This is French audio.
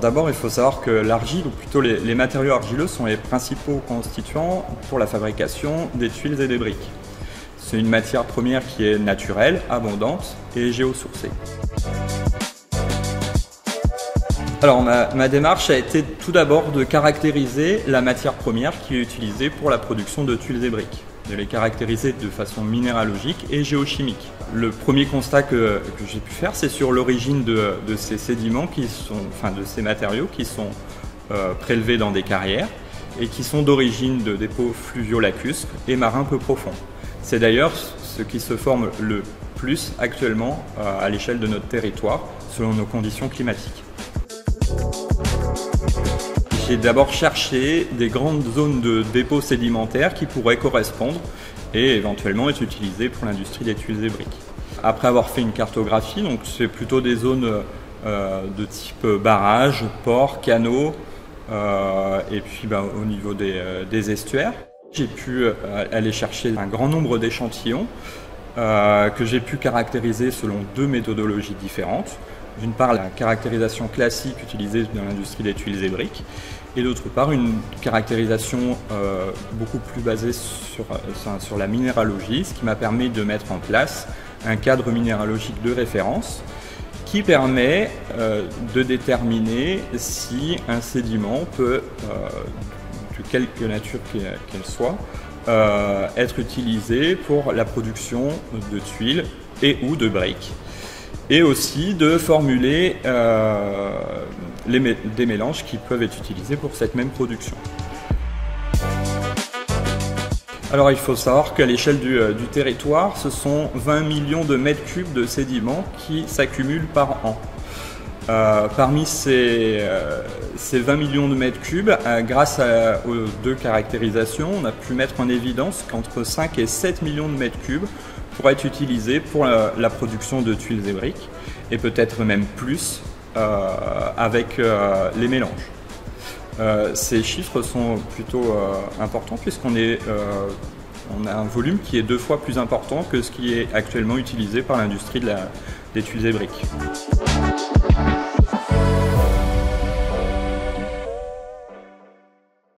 d'abord, il faut savoir que l'argile, ou plutôt les matériaux argileux, sont les principaux constituants pour la fabrication des tuiles et des briques. C'est une matière première qui est naturelle, abondante et géosourcée. Alors ma démarche a été tout d'abord de caractériser la matière première qui est utilisée pour la production de tuiles et briques, de les caractériser de façon minéralogique et géochimique. Le premier constat que j'ai pu faire, c'est sur l'origine de ces sédiments, de ces matériaux qui sont prélevés dans des carrières et qui sont d'origine de dépôts fluviolacustres et marins peu profonds. C'est d'ailleurs ce qui se forme le plus actuellement à l'échelle de notre territoire, selon nos conditions climatiques. J'ai d'abord cherché des grandes zones de dépôts sédimentaires qui pourraient correspondre et éventuellement être utilisées pour l'industrie des tuiles et briques. Après avoir fait une cartographie, donc c'est plutôt des zones de type barrages, ports, canaux et puis au niveau des estuaires. J'ai pu aller chercher un grand nombre d'échantillons que j'ai pu caractériser selon deux méthodologies différentes. D'une part, la caractérisation classique utilisée dans l'industrie des tuiles et briques, et d'autre part, une caractérisation beaucoup plus basée sur la minéralogie, ce qui m'a permis de mettre en place un cadre minéralogique de référence qui permet de déterminer si un sédiment peut, de quelque nature qu'elle soit, être utilisé pour la production de tuiles et ou de briques. Et aussi de formuler des mélanges qui peuvent être utilisés pour cette même production. Alors il faut savoir qu'à l'échelle du territoire, ce sont 20 millions de mètres cubes de sédiments qui s'accumulent par an. Parmi ces 20 millions de mètres cubes, grâce aux deux caractérisations, on a pu mettre en évidence qu'entre 5 et 7 millions de mètres cubes pourraient être utilisés pour la production de tuiles et briques, et peut-être même plus avec les mélanges. Ces chiffres sont plutôt importants puisqu'on a un volume qui est 2 fois plus important que ce qui est actuellement utilisé par l'industrie des tuiles et briques.